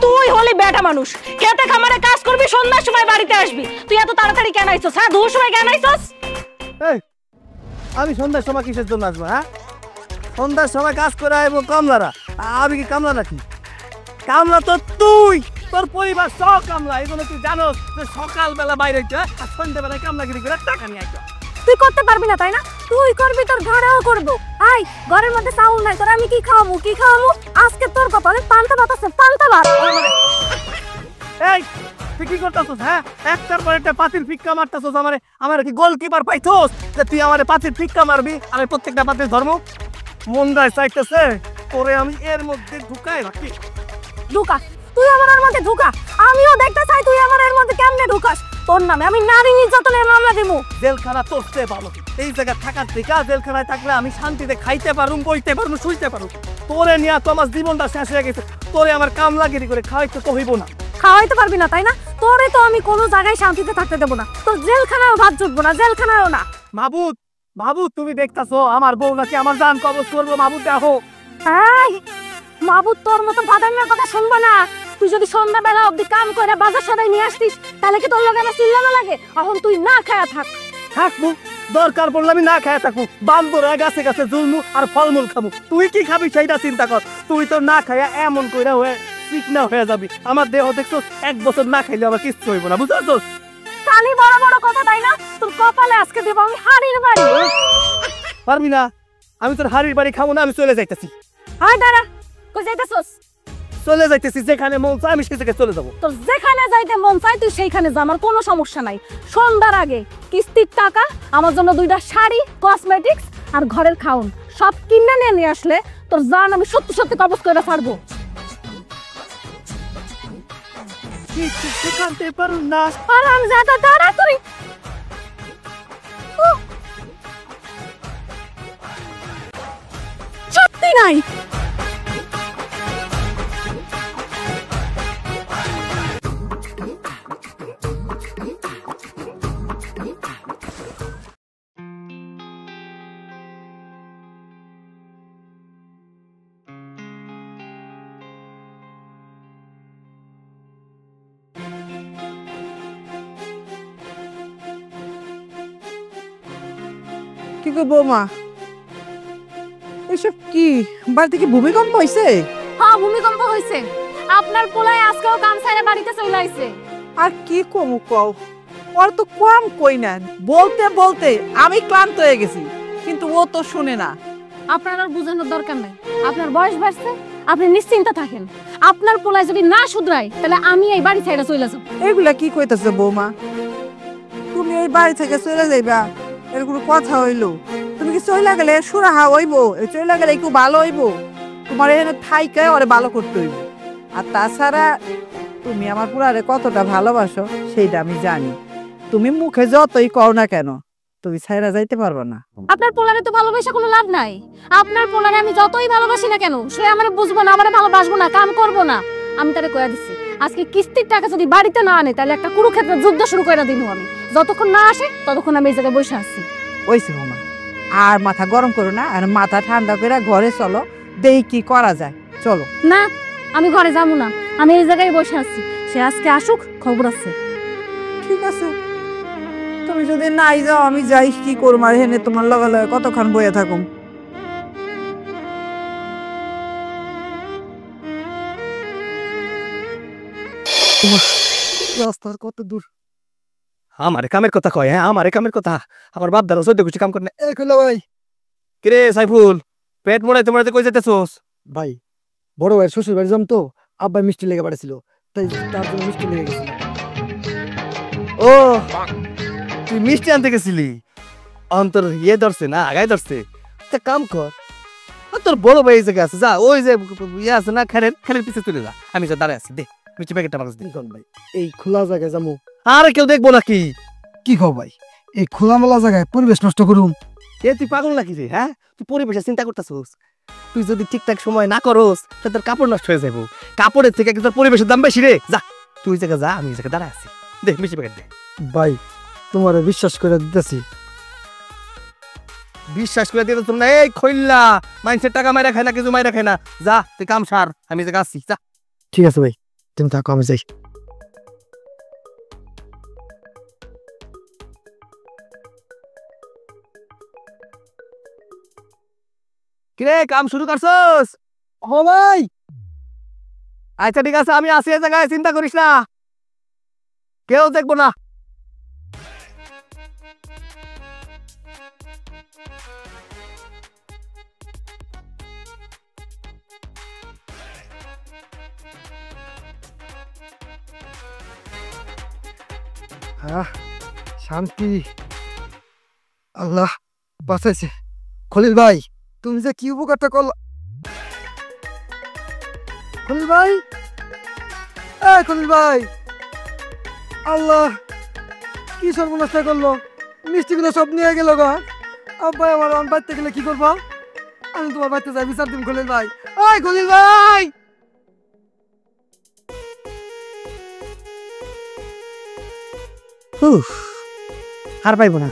তুই হলি বেটা মানুষ, খেতে খামারে কাজ করবি, সন্ধ্যার সময় বাড়িতে আসবি। তুই এত তাড়াতাড়ি কেন আইছস? হ্যাঁ, দুপুর সময় কেন আইছস? আমি সন্ধ্যার সময় কিসের জন্য আসবো? হ্যাঁ, সন্ধ্যার সময় কাজ করে আইবো কামলারা। আমি কি কামলা নাকি? কামলা তো তুই, তোর পরিবার সব কামলা। এগুলো তুই জানো যে সকালবেলা বাইরে হইতে আর সন্ধ্যাবেলায় কামলাগিরি করে টাকা নিয়ে আইতো। তুই করতে পারবি না তাই না? তুই করবি, তোর ঘরেও করবো। আই, ঘরের মধ্যে চাউল নাই, তোর আমি কি খাওয়াবো? কি খাওয়াবো? আজকে তোর কপালে পান্তা ভাত আছে, পান্তা ভাত। এই তুই কি করতেছস? হ্যাঁ, একটার পর একটা পাতিল ফিক্কা মারতেছস। আমার কি গোলকিপার পাইছস যে তুই আমারে পাতিল ফিক্কা মারবি? আমি প্রত্যেকটা পাতিল ধর্ম মন রায় চাইতেছে তোরে আমি এর মধ্যে ঢুকাই রাখি। ঢুকা, তুই আমার এর মধ্যে ঢুকা। আমিও দেখতে চাই তুই আমার এর মধ্যে কেমনে ঢুকাস। তোর নামে আমি নারী নির্যাতনের মামলা দেবো। জেলখানা তোরতে ভালো, এই জায়গা থাকার থেকে জেলখানায় থাকলে আমি শান্তিতে খাইতে পারুম, বইতে পারুম, শুইতে পারুম। তোরে নিয়ে তো আমার জীবনটা শেষ হয়ে গেছে। তোরে আমার কামলাগিরি করে খাওয়াইতে তো হইব না। খাওয়াইতে পারবি না তাই না? তোরে তো আমি কোনো জায়গায় শান্তিতে থাকতে দেবো না। তোর জেলখানায়ও ভাত জুটবো না, জেলখানায়ও না। মাহবুব, মাহবুব, তুমি দেখতাছো আমার বউ নাকি আমার জান কবজ করবো? মাহবুব দেখো। মাহবুব তোর মতো বাদামের কথা শুনবো না। তুই যদি সন্ধ্যাবেলা অব্দি কাম করে বাজার সদাই নিয়ে আসতিস, তাহলে কি তোর লগে আমার চিল্লানো লাগে? এখন তুই না খায়া থাক। থাকবো, দরকার পড়লে আমি না খায়া থাকবো। বান্দরা গাছে গাছে জুলমু আর ফলমূল খাবো। তুই কি খাবি সেইটা চিন্তা কর। তুই তো না খায়া এমন কইরা হয়ে চিকনা হয়ে যাবি। আমার দেহ দেখছো, 1 বছর না খাইলে আমার কিচ্ছু হইব না, বুঝছস? খালি বড় বড় কথা তাই না? তোর কপালে আজকে দেব আমি হাড়ির বাড়ি। পারবি না? আমি তোর হাড়ির বাড়ি খাবো না, আমি চলে যাইতেছি। হাই দাঁড়া, কই যাইতেছস? চলে যাইতেছি, যেখানে মন চায় আমি সেই জায়গায় চলে যাবো। তোর যেখানে যাইতে মন চায় তুই সেইখানে যা, আমার কোনো সমস্যা নাই। সন্ধ্যার আগে কিস্তির টাকা, আমার জন্য 2টা শাড়ি, কসমেটিক্স আর ঘরের খাউন সব কিনে নিয়ে আসলে তোর জান আমি সত্যি সত্যি কবজ করে ছাড়বো। সেখানতে পারুন না। আর আমি যা তাড়াতাড়ি। সত্যি নাই। কি গো বৌমা, এসব কি? বাড়িতে কি ভূমিকম্প হয়েছে? হ্যাঁ, ভূমিকম্প হয়েছে। আপনার পোলায় আজকেও কাম ছাইরা বাড়িতে চলে আইছে। আর কি কমু কও, ওর তো কম কই না। বলতে বলতে আমি ক্লান্ত হয়ে গেছি, কিন্তু ও তো শুনে না। আপনার আর বোঝানোর দরকার নাই। আপনার বয়স বাড়ছে, আপনি নিশ্চিন্তে থাকেন। আপনার পোলায় যদি না শুধরায়, তাহলে আমি এই বাড়ি ছাইরা চলে যাব। এগুলা কি কইতাছে বৌমা? তুমি এই বাড়ি থেকে চলে যাইবা, এর কোনো কথা হইলো? তুমি কি চলে গেলে সুরাহা হইব? চলে গেলে একটু ভালো হইব? তোমার এখানে থাইকে ওরে ভালো করতে হইব। আর তাছাড়া তুমি আমার পুরারে কতটা ভালোবাসো সেইটা আমি জানি। তুমি মুখে যতই কও না কেন, তুমি ছাইরা যাইতে পারবে না। আপনার পোলারে তো ভালোবাসা কোনো লাভ নাই। আপনার পোলারে আমি যতই ভালোবাসি না কেন, সে আমারে বুঝবো না, আমারে ভালোবাসবো না, কাম করবো না। আমি তারে কইয়া দিচ্ছি, আজকে কিস্তির টাকা যদি বাড়িতে না আনে, তাহলে একটা কুরুক্ষেত্রের যুদ্ধ শুরু করে দিব আমি। যতক্ষণ না আসে ততক্ষণ আমি এই জায়গায় বসে আছি। ওইসে মামা, আর মাথা গরম করো না, আর মাথা ঠান্ডা করে ঘরে চলো, দেই কি করা যায়। চলো। না, আমি ঘরে যাবো না, আমি এই জায়গায় বসে আছি। সে আজকে আসুক, খবর আছে। ঠিক আছে, তুমি যদি নাই যাও আমি যাই, কি করবো? আর হেনে তোমার লগে লগে কতক্ষণ বইয়া থাকুম। রাস্তার কত দূর? আমারে কামের কথা কয়। হ্যাঁ, আমারে কামের কথা। আমার বাপ দাদা 14 কিছু কাম করে না। এই কইলো ভাই, কিরে সাইফুল, পেট মোড়াইতে মোড়াইতে কই যেতেছস? ভাই, বড় ভাইয়ের শ্বশুর বাড়ি যাম তো, আব্বাই মিষ্টি লেগে পাঠাছিল, তাই তার জন্য মিষ্টি লেগে গেছিল। ও, তুই মিষ্টি আনতে গেছিলি? অন্তর ইয়ে ধরছে না, আগায় ধরছে। একটা কাম কর, তোর বড় ভাই এই জায়গায় আছে, যা ওই যে ইয়ে আছে না, খেলের পিছে চলে যা। আমি যা দাঁড়ায় আছি, দে মিষ্টি প্যাকেটটা আমার কাছে দে। ভাই, এই খোলা জায়গায় যাবো? আরে কেউ দেখবো নাকি? কি খাও ভাই, এই খোলামেলা জায়গায় পরিবেশ নষ্ট করুম? এ তুই পাগল নাকি রে? হ্যাঁ, তুই পরিবেশের চিন্তা করতেছস? তুই যদি ঠিকঠাক সময় না করস, তাহলে তোর কাপড় নষ্ট হয়ে যাবো। কাপড়ের থেকে তোর পরিবেশের দাম বেশি রে। যা, তুই জায়গা যা, আমি জায়গায় দাঁড়ায় আছি, দে মিষ্টি প্যাকেট দে। ভাই, তোমার বিশ্বাস করে দিতেছি, বিশ্বাস করে দিতে তোমরা এই খইল্লা মানুষের টাকা মাইরা খায় না কিছু মাইরা খায় না যা তুই কাম সার আমি যে আসছি যা ঠিক আছে ভাই তুমি থাকো আমি যাই কিরে কাম শুরু করছস ও ভাই আচ্ছা ঠিক আছে আমি আসি এই জায়গায় চিন্তা করিস না কেউ দেখবো না শান্তি আল্লাহ বাঁচাইছে খলিল ভাই তুমি যে কি উপকারটা করল খলিল ভাই খলিল ভাই আল্লাহ কি সর্বনাশটা করলো মিষ্টিগুলো সব নিয়ে গেল গা আব্বাই আমার বাড়িতে গেলে কি করবো আমি তোমার বাড়িতে যাই বিচার দিন খলিল ভাই খলিল ভাই আর পাইবো না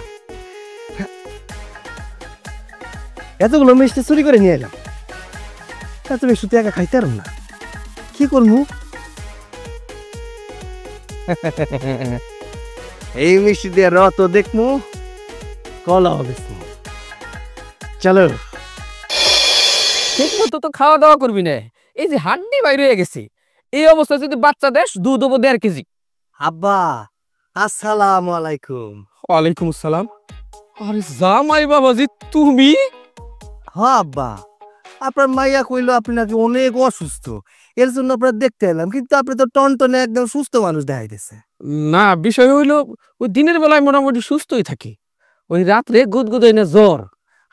এতগুলো মিষ্টি চুরি করে নিয়ে এলাম এত বেশি টাকা খাইতে পারব না কি করবো এই মিষ্টি দিয়ে রত দেখমু কলা হবে চলো ঠিক মতো তো খাওয়া দাওয়া করবি না এই যে হাড্ডি বাইরে হয়ে গেছে এই অবস্থায় যদি বাচ্চা দেশ দুধ দেবো 1.5 কেজি আব্বা আসসালামু আলাইকুম ওয়ালাইকুম আসসালাম আরে জামাই বাবাজি তুমি হ্যাঁ আব্বা আপনার মাইয়া কইলো আপনি নাকি অনেক অসুস্থ এর জন্য আপনার দেখতে এলাম কিন্তু আপনি তো টনটনে একদম সুস্থ মানুষ দেখাইতেছে না বিষয় হইলো ওই দিনের বেলায় মোটামুটি সুস্থই থাকি ওই রাত্রে গুদগুদ না জ্বর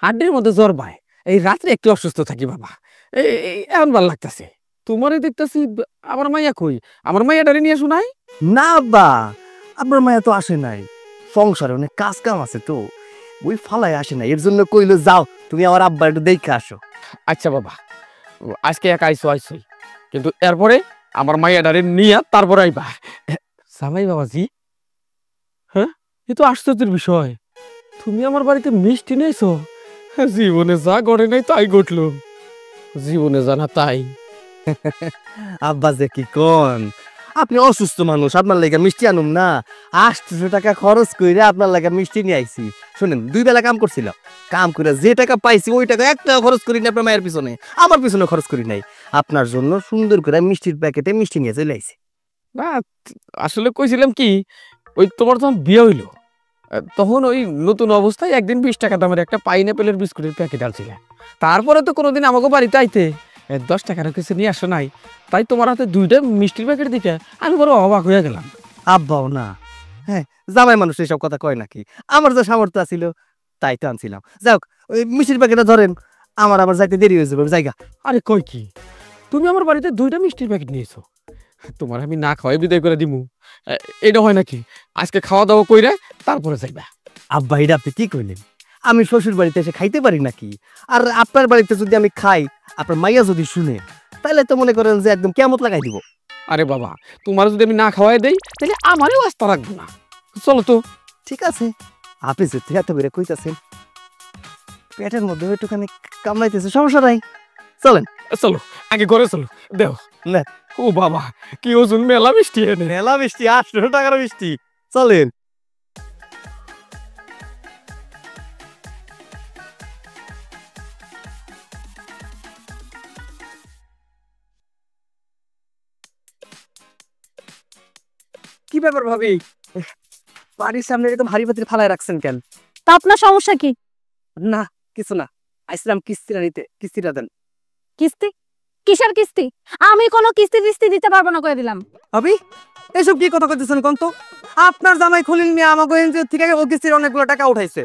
হাড্ডির মধ্যে জ্বর পায় এই রাত্রে একটু অসুস্থ থাকি বাবা এমন ভাল লাগতেছে তোমারই দেখতেছি আমার মাইয়া কই আমার মাইয়া ডারে নিয়ে শোনাই না আব্বা আপনার মাইয়া তো আসে নাই সংসারে অনেক কাজ কাম আছে তো ওই ফালায় আসে না এর জন্য কইলো যাও তুমি আমার আব্বা একটু দেখে আসো আচ্ছা বাবা আজকে একা আইসোই কিন্তু এরপরে আমার মাইয়া ডারে নিয়ে তারপরে আইবা জামাই বাবাজি হ্যাঁ এ তো আশ্চর্যের বিষয় তুমি আমার বাড়িতে মিষ্টি নেইছো জীবনে যা ঘটে নাই তাই ঘটলো জীবনে জানা তাই আব্বা যে কি কোন আপনি অসুস্থ মানুষ আপনার লাগা মিষ্টি আনুম না 800 টাকা খরচ কইরা আপনার লাগা মিষ্টি নিয়ে আইছি শুনেন 2 বেলা কাম করছিলাম কাম করে যে টাকা পাইছি ওই টাকা 1 টাকা খরচ করি না আপনার মায়ের পিছনে আমার পিছনে খরচ করি নাই আপনার জন্য সুন্দর করে মিষ্টির প্যাকেটে মিষ্টি নিয়ে চলে আইছি না আসলে কইছিলাম কি ওই তোমার যখন বিয়ে হইলো তখন ওই নতুন অবস্থায় একদিন 20 টাকা দামের একটা পাইনাপেলের বিস্কুটের প্যাকেট আনছিলাম তারপরে তো কোনোদিন আমাকে বাড়িতে আইতে 10 টাকার কিছু নিয়ে আসো নাই তাই তোমার হাতে 2টা মিষ্টির প্যাকেট দিতে আমি বড় অবাক হয়ে গেলাম আব্বাও না হ্যাঁ জামাই মানুষ এসব কথা কয় নাকি আমার যে সামর্থ্য আছিল তাই তো আনছিলাম যাক ওই মিষ্টির প্যাকেটটা ধরেন আমার আবার যাইতে দেরি হয়ে যাবে জায়গা আরে কই কি তুমি আমার বাড়িতে 2টা মিষ্টির প্যাকেট নিয়েছো তোমার আমি না খাওয়াই বিদায় করে দিমু এটা হয় নাকি আজকে খাওয়া দাওয়া কইরা তারপরে যাইবা আব্বা এটা আপনি কি কইলেন আমি শ্বশুর বাড়িতে এসে খাইতে পারি নাকি আর আপনার বাড়িতে যদি আমি খাই আপনার মাইয়া যদি শুনে তাহলে তো মনে করেন যে একদম কিয়ামত লাগাই দিব আরে বাবা তোমার যদি আমি না খাওয়াই দেই তাহলে আমারও আস্থা রাখবো না চলো তো ঠিক আছে আপনি যেতে এত বেড়ে কইতাছেন পেটের মধ্যে একটুখানি কামড়াইতেছে সমস্যা নাই চলেন চলো আগে ঘরে চলো দেও না ও বাবা কি ওজন মেলা মিষ্টি এনে মেলা মিষ্টি 800 টাকার মিষ্টি চলেন কি ব্যাপার ভাবি বাড়ির সামনে এরকম হাড়ি পাতিল ফালায় রাখছেন কেন তা আপনার সমস্যা কি না কিছু না আইসলাম কিস্তিটা নিতে কিস্তিটা দেন কিস্তি কিসের কিস্তি আমি কোনো কিস্তি টিস্তি দিতে পারবো না কয়ে দিলাম ভাবি এসব কি কথা কইতেছেন কোন তো আপনার জামাই খলিল মিয়া আমাকে এনজিও থেকে ও কিস্তির অনেকগুলো টাকা উঠাইছে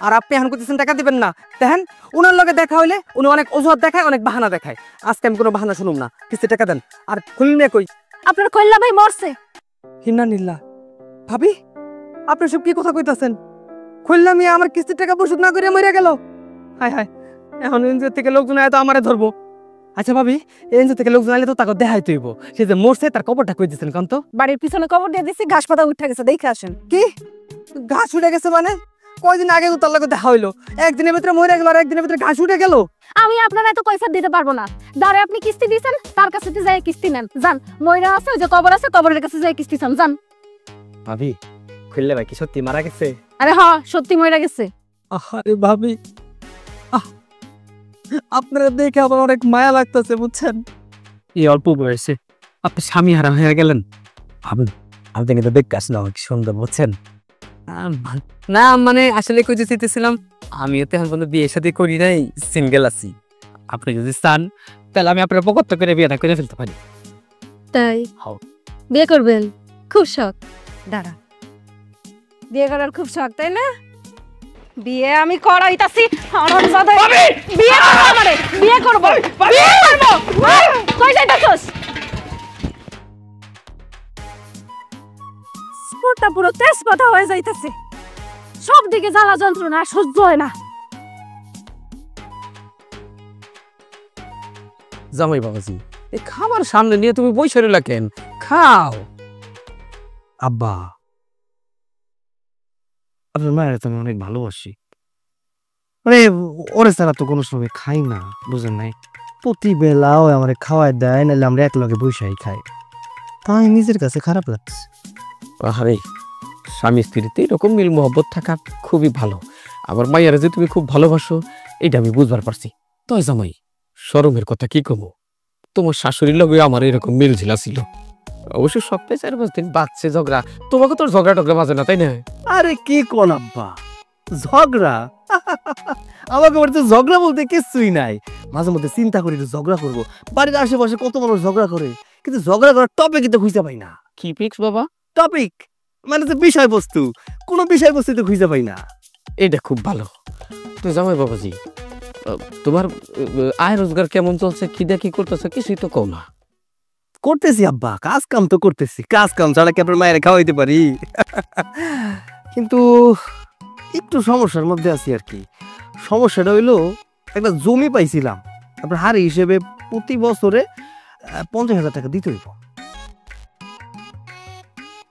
আর আপনি এখন কইতেছেন টাকা দিবেন না দেখেন উনার লগে দেখা হইলে উনি অনেক অজুহাত দেখায় অনেক বাহানা দেখায় আজকে আমি কোনো বাহানা শুনুম না কিস্তি টাকা দেন আর খলিল মিয়া কই আপনার কইল্লা ভাই মরছে হিন্না নিল্লা ভাবি আপনি সব কি কথা কইতাছেন খলিল মিয়া আমার কিস্তির টাকা পরিশোধ না করে মরে গেল হায় হায় এখন এনজিও থেকে লোকজন আয় তো আমারে ধরবো আচ্ছা ভাবি এনজিও থেকে লোকজন আইলে তো তাকে দেখাই তুইব সে যে মরছে তার কবরটা কই দিছেন কোন তো বাড়ির পিছনে কবর দিয়ে দিছি ঘাস পাতা উঠে গেছে দেখে আসেন কি ঘাস উড়ে গেছে মানে কয়দিন আগে তো তার লগে দেখা হইলো, একদিনের ভিতরে মরে গেল আর একদিনের ভিতরে ঘাস উঠে গেল। আমি আপনার এত কৈফিয়ত দিতে পারবো না। দাঁড়ে আপনি কিস্তি দিয়েছেন, তার কাছে যাই কিস্তি নেন। যান, ময়রা আছে ওই যে কবর আছে, কবরের কাছে যাই কিস্তি চান। যান। ভাবি খুললে ভাই কি সত্যি মারা গেছে? আরে হ্যাঁ, সত্যি ময়রা গেছে। আরে ভাবি, আপনারা দেখে আমার অনেক মায়া লাগতেছে বুঝছেন। এই অল্প বয়সে আপনি স্বামী হারা হয়ে গেলেন। ভাবেন আপনি কিন্তু দেখতে আসলে অনেক সুন্দর, বুঝছেন? না মানে আসলে কই যেতেছিলাম, আমিও তো এখন পর্যন্ত বিয়ে শাদী করি নাই, সিঙ্গেল আছি। আপনি যদি চান তাহলে আমি আপনার পকত্ত করে বিয়েটা করে ফেলতে পারি। তাই বিয়ে করবেন? খুব শখ। দাঁড়া, বিয়ে করার খুব শখ তাই না? বিয়ে আমি করাইতাছি। বিয়ে করবো, আমারে বিয়ে করবো, বিয়ে করবো। কই যাইতাছস? স্পোর্টটা পুরো তেজপাতা হয়ে যাইতাছে, সব দিকে জ্বালা যন্ত্রণা সহ্য হয় না। জামাই বাবাজি, এই খাবার সামনে নিয়ে তুমি বসে রইলা কেন? খাও। আব্বা, আপনার মায়ের তো আমি অনেক ভালোবাসি। মানে ওরে ছাড়া তো কোনো সময় খাই না, বুঝেন নাই? প্রতি বেলাও আমার খাওয়াই দেয়, নাহলে আমরা এক লগে বৈশাই খাই। তাই নিজের কাছে খারাপ লাগছে। আরে স্বামী স্ত্রীতে এরকম মিল মোহব্বত থাকা খুবই ভালো। আমার মাইয়ারে যে তুমি খুব ভালোবাসো এইটা আমি বুঝবার পারছি। তয় জামাই, শরমের কথা কি কমো, তোমার শাশুড়ির লগে আমার এরকম মিল ঝিলা ছিল। অবশ্য সপ্তাহে 4-5 দিন বাচ্চা ঝগড়া, তোমাকে তোর ঝগড়া টগড়া বাজে না তাই না? আরে কি কোন আব্বা, ঝগড়া? আমাকে বাড়িতে ঝগড়া বলতে কিছুই নাই। মাঝে মধ্যে চিন্তা করি ঝগড়া করবো, বাড়ির আশেপাশে কত মানুষ ঝগড়া করে, কিন্তু ঝগড়া করার টপিক কিন্তু খুঁজে পাই না। কি পিক্স বাবা? টপিক মানে যে বিষয়বস্তু, কোনো বিষয়বস্তু তো খুঁজে পাই না। এইটা খুব ভালো। তো জামাই বাবাজি, তোমার আয় রোজগার কেমন চলছে, কি দিয়ে কি করতেছে কিছুই তো কও না। করতেছি আব্বা, কাজ কাম তো করতেছি, কাজ কাম ছাড়া কি আপনার মায়ের খাওয়াইতে পারি? কিন্তু একটু সমস্যার মধ্যে আছি আর কি। সমস্যাটা হইলো, একটা জমি পাইছিলাম, আপনার হারি হিসেবে প্রতি বছরে 50,000 টাকা দিতে হইব।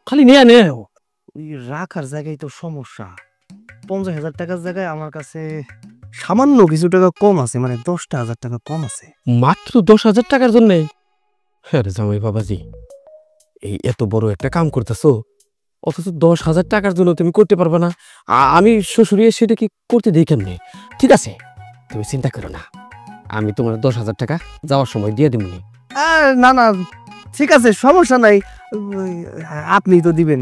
খালি নিয়ে নে, ওই রাখার জায়গায় তো সমস্যা। 50,000 টাকার জায়গায় আমার কাছে সামান্য কিছু টাকা কম আছে, মানে 10,000 টাকা কম আছে। মাত্র 10,000 টাকার জন্য? হ্যাঁ জামাই বাবাজি, এই এত বড় একটা কাম করতেছো, অথচ 10,000 টাকার জন্য তুমি করতে পারবে না? আমি শ্বশুরি সেটা কি করতে দিই কেমনি? ঠিক আছে, তুমি চিন্তা করো না, আমি তোমার 10,000 টাকা যাওয়ার সময় দিয়ে দিবনি। না না, ঠিক আছে, সমস্যা নাই, আপনি তো দিবেন।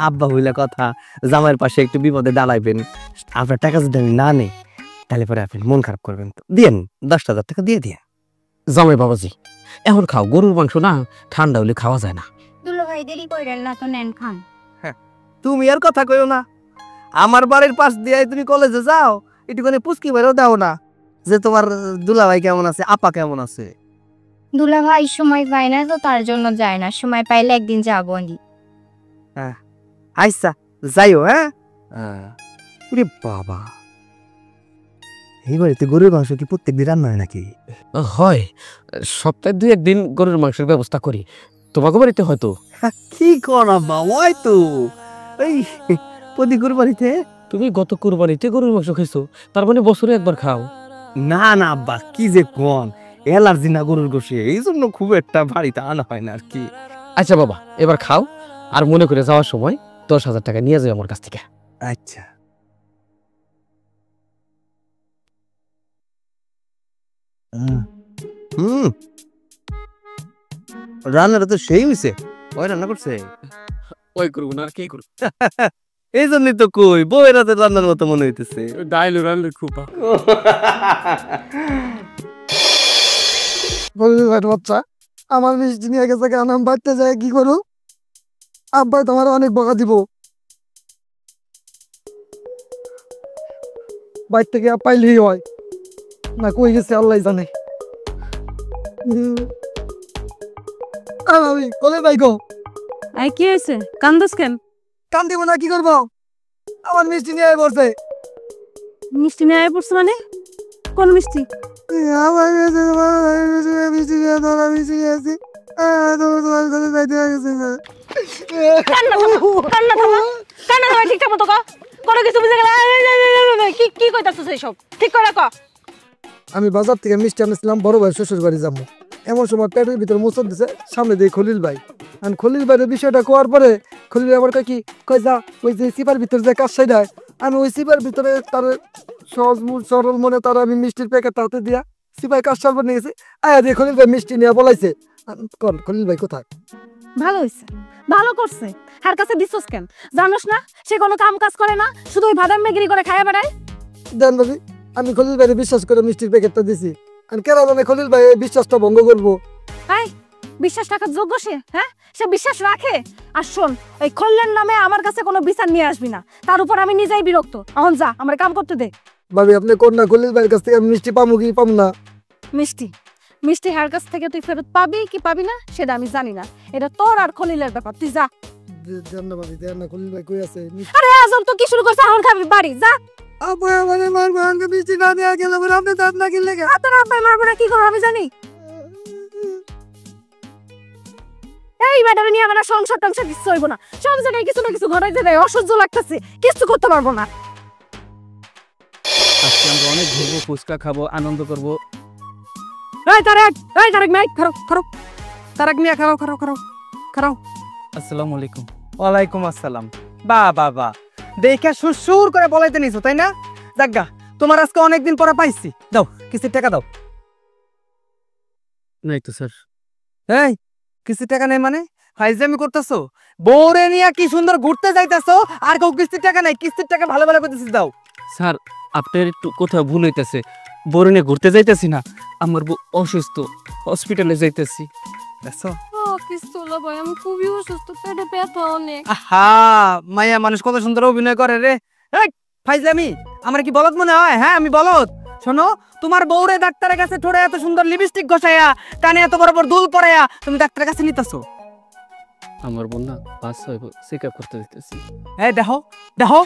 আব্বা হইলা কথা, জামাইয়ের পাশে একটু বিপদে দাঁড়াইবেন। আপনার টাকা যদি আমি না নেই তাহলে পরে আপনি মন খারাপ করবেন। তো দিয়েন, 10,000 টাকা দিয়ে দিয়ে। জামাই বাবাজি, এখন খাও, গরুর মাংস না ঠান্ডা হলে খাওয়া যায় না। দুলো ভাই দেরি কইরেন না তো, নেন খান। তুমি আর কথা কইও না, আমার বাড়ির পাশ দিয়ে তুমি কলেজে যাও, একটুখানি পুচকি বেরো দাও না যে তোমার দুলাভাই কেমন আছে, আপা কেমন আছে। দুলা ভাই সময় পায় না তো তার জন্য যায় না, সময় পাইলে একদিন যাবো। আচ্ছা যাইও। হ্যাঁ, ওরে বাবা, এই বাড়িতে গরুর মাংস কি প্রত্যেকদিন রান্না হয় নাকি? হয়, সপ্তাহে 2-1 দিন গরুর মাংসের ব্যবস্থা করি। তোমাকে বাড়িতে হয়তো। কি কর আব্বা, ওই তো এই প্রতি কুরবানিতে। তুমি গত কুরবানিতে গরুর মাংস খাইছো, তার মানে বছরে একবার খাও? না না আব্বা, কি যে কোন, অ্যালার্জি না গরুর গোশে, এই জন্য খুব একটা বাড়িতে আনা হয় না আর কি। আচ্ছা বাবা, এবার খাও, আর মনে করে যাওয়ার সময় 10,000 টাকা নিয়ে যাও আমার কাছ থেকে। আচ্ছা। রান্নাটা তো সেই হয়েছে, ওই রান্না করছে। ওই করবো না, আর কে করবো? এই জন্যই তো কই, বউয়ের হাতে রান্নার মতো মনে হইতেছে। ডাইল রান্নার খুব বাচ্চা আমার মিষ্টি নিয়ে গেছে, কেন আমি বাড়তে যাই কি করু? আব্বাই তোমার অনেক বকা দিব। বাইর থেকে পাইলেই হয় না, কই গেছে আল্লাহ জানে। আমি কলে ভাই গো, আই কি হয়েছে, কান্দস কেন? কান দিব না, কি করবো? আমার মিষ্টি নিয়ে পড়ছে। মিষ্টি নিয়ে আয় পড়ছে মানে? কোন মিষ্টি? আমার মিষ্টি নিয়ে ধরা মিষ্টি নিয়েছি। কান্না থামা, কান্না থামা, ঠিকঠাক মতো করে কিছু বুঝে গেলে কি কি কইতাছস এইসব ঠিক করে ক। আমি বাজার থেকে মিষ্টি আনছিলাম বড় ভাই শ্বশুর বাড়ি যাবো, এমন সময় পেটের ভিতরে মোচন দিছে, সামনে দিয়ে খলিল ভাই। আর খলিল ভাইয়ের বিষয়টা কোয়ার পরে খলিল ভাই আমার কি কই যা ওই যে সিপার ভিতরে যে কাজ সাইডায়, আমি ওই সিপার ভিতরে তার সহজ সরল মনে তার আমি মিষ্টির প্যাকেট হাতে দিয়া সিপাই কাজ সারবার নিয়ে গেছি। আয়া দিয়ে খলিল ভাই মিষ্টি নিয়ে বলাইছে। কোন খলিল ভাই কোথায়? ভালো হইছে, ভালো করছে। হার কাছে দিছস কেন? জানোস না সে কোনো কাম কাজ করে না, শুধু ওই ভাদাম মেগিরি করে খায়া বেড়ায়। দেন ভাবি, আমি খলিল ভাইয়ের বিশ্বাস করে মিষ্টির প্যাকেটটা দিছি, আর কেন জানে খলিল ভাই এই বিশ্বাসটা ভঙ্গ করবো। এই বিশ্বাস রাখার যোগ্য সে? হ্যাঁ, সে বিশ্বাস রাখে? আর শোন, এই কল্যাণ নামে আমার কাছে কোনো বিচার নিয়ে আসবি না, তার উপর আমি নিজেই বিরক্ত। এখন যা, আমার কাম করতে দে। ভাবি আপনি কোন না খলিল ভাইয়ের কাছ থেকে আমি মিষ্টি পাবো কি পাবো না? মিষ্টি মিষ্টি হার কাছ থেকে তুই ফেরত পাবি কি পাবি না সেটা আমি জানি না, এটা তোর আর খলিলের ব্যাপার। তুই যা। দেন না ভাবি, দেন না, খলিল ভাই কই আছে? আরে আজব তো কি শুরু করছে, এখন খাবি বাড়ি যা। আপু আমাদের মারবো, আমাকে মিষ্টি না দেওয়া গেল বলে আপনি দাঁত না কিনলে কেন? তোর আব্বাই মারবো না কি করবো আমি জানি। এই ম্যাডাম নিয়ে আমার সংসার টংসার কিছু হইব না, সব জায়গায় কিছু না কিছু ঘটাইতে দেয়, অসহ্য লাগতেছে, কিছু করতে পারবো না। আজকে আমরা অনেক ঘুরবো, ফুচকা খাবো, আনন্দ করবো। এই তারেক মাইক খারো খারো, তারেক মিয়া খারো খারো খারো খারো। আসসালামু আলাইকুম। ওয়ালাইকুম আসসালাম। বা বা বা, দেখে সুর করে বলাইতে নিছো তাই না? যাজ্ঞা, তোমার আজকে অনেকদিন পরে পাইছি। দাও কিস্তির টাকা দাও। নাই তো স্যার। এই কিস্তির টাকা নেই মানে ফাইজলামি করতেছো? বউরে নিয়ে কি সুন্দর ঘুরতে যাইতেছো, আর কেউ কিস্তির টাকা নাই? কিস্তির টাকা ভালো ভালো করতেছিস, দাও। স্যার আপনার একটু কোথাও ভুল হইতেছে, বড় নিয়ে ঘুরতে যাইতেছি না, আমার বউ অসুস্থ, হসপিটালে যাইতেছি। দেখছো? ও কিছু হলো ভাই, আমি খুবই অসুস্থ, পেটে ব্যথা অনেক। আহা, মাইয়া মানুষ কত সুন্দর অভিনয় করে রে। এই ফাইজলামি, আমার কি বলদ মনে হয়? হ্যাঁ আমি বলদ? শোনো, তোমার বউরে ডাক্তারের কাছে ঠোঁটে এত সুন্দর লিপস্টিক ঘষাইয়া, কানে এত বড় বড় দুল পরাইয়া তুমি ডাক্তারের কাছে নিতেছো। আমার বোন না বাস হইব, চেক আপ করতে দিতেছি। এই দেখো দেখো,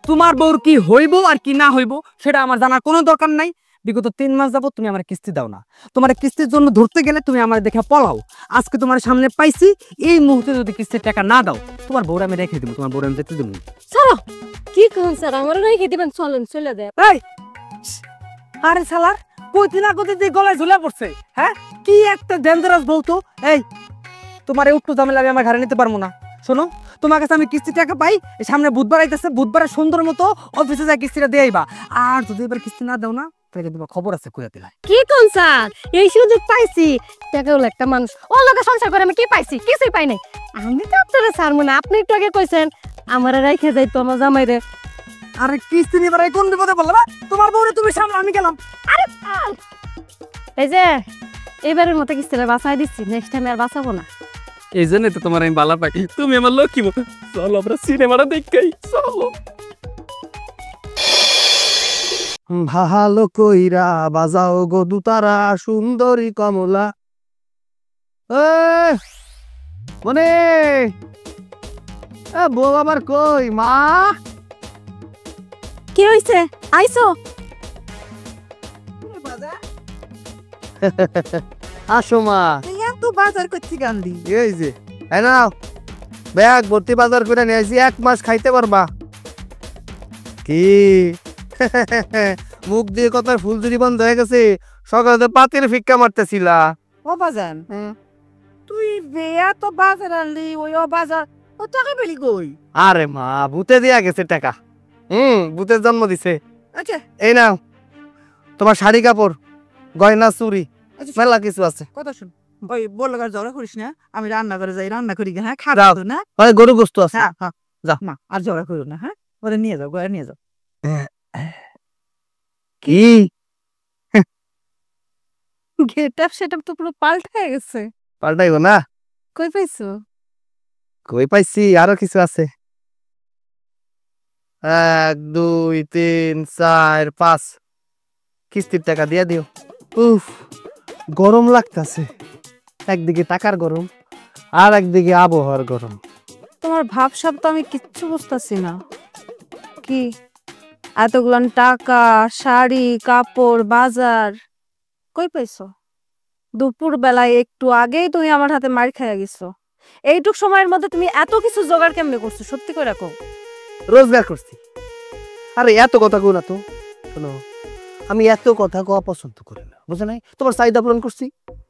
তোমার বউর কি হইব আর কি না হইব সেটা আমার জানার কোনো দরকার নাই। বিগত 3 মাস যাবত তুমি আমার কিস্তি দাও না, তোমার কিস্তির জন্য ধরতে গেলে তুমি আমার দেখে পলাও। আজকে তোমার সামনে পাইছি, এই মুহূর্তে যদি কিস্তির টাকা না দাও তোমার বউরে আমি রেখে দিব, তোমার বউরে আমি যেতে দেবো। চলো কি কোন স্যার, আমার রেখে দিবেন? চলেন চলে দেয়। এই আরে শালার, কইতে না কইতে যে গলায় ঝুলে পড়ছে। হ্যাঁ, কি একটা ডেঞ্জারাস বউ তো। এই তোমার এই উঠতো ঝামেলা আমি আমার ঘরে নিতে পারবো না। শোনো, তোমার কাছে আমি কিস্তি টাকা পাই, সামনে বুধবার আইতেছে, বুধবারে সুন্দর মতো অফিসে যাই কিস্তিটা দিয়ে আইবা। আর যদি এবার কিস্তি না দাও না তাহলে তোমার খবর আছে কইয়া দিলাই। কি কোন স্যার, এই সুযোগ পাইছি, টাকা হলো একটা মানুষ ও লোকে সংসার করে আমি কি পাইছি? কিছুই পাই নাই। আমি তো আপনারা স্যার মনে, আপনি একটু আগে কইছেন আমার রাইখে যাইতো আমার জামাইরে। আরে কিস্তি নিবার এই কোন বিপদে বললা? তোমার বউরে তুমি সামনে, আমি গেলাম। আরে পাল, এই যে এবারের মতো কিস্তিটা বাঁচাই দিচ্ছি, নেক্সট টাইম আর বাঁচাবো না। এই জন্য তো তোমার আমি বালা পাই, তুমি আমার লক্ষ্মী মতো। চলো আমরা সিনেমাটা দেখাই, চলো। ভালো কইরা বাজাও গো দুতারা সুন্দরী কমলা। মনে বউ আমার কই? মা কি হইছে? আইছো? আসো মা। এত বাজার করছি গান্ধী। এই যে এই নাও, ব্যাগ ভর্তি বাজার করে নিয়ে আসি, 1 মাস খাইতে পারবা। কি মুখ দিয়ে কথার ফুলঝুরি বন্ধ হয়ে গেছে? সকালে পাতির ফিক্কা মারতেছিলা। ও বাজান, তুই বেয়া তো বাজার আনলি, ওই ও বাজার ও টাকা পেলি কই? আরে মা, ভূতে দিয়া গেছে টাকা। ভূতের জন্ম দিছে। আচ্ছা এই নাও তোমার শাড়ি কাপড়, গয়না চুরি, আচ্ছা, মেলা কিছু আছে। কথা শুন, ওই বলগার ঝগড়া করিস না, আমি রান্না করে যাই, রান্না করি। হ্যাঁ যাও। খাবো না? ওই গরু গোস্ত আছে। হ্যাঁ হ্যাঁ, যাও। মা আর ঝগড়া করো না। হ্যাঁ, ওরে নিয়ে যাও, ঘরে নিয়ে যাও। কি গেটআপ সেটআপ তো পুরো পাল্টে গেছে। পাল্টাইব না? কই পাইছো? কই পাইছি, আরো কিছু আছে। 1 2 3 4 5 কিস্তির টাকা দিয়া দিও। উফ, গরম লাগতাছে। একদিকে টাকার গরম, আর একদিকে আবহাওয়ার গরম। তোমার ভাবসাব তো আমি কিচ্ছু বুঝতেছি না। কি এতগুলান টাকা, শাড়ি, কাপড়, বাজার কই পাইছো? দুপুর বেলায় একটু আগেই তুমি আমার হাতে মার খাইয়া গেছো। এইটুক সময়ের মধ্যে তুমি এত কিছু জোগাড় কেমনে করছো? সত্যি করে রাখো। রোজগার করছি, আরে এত কথা কই না তো। শোনো, আমি এত কথা কওয়া পছন্দ করি না, বুঝে নাই? তোমার চাহিদা পূরণ করছি,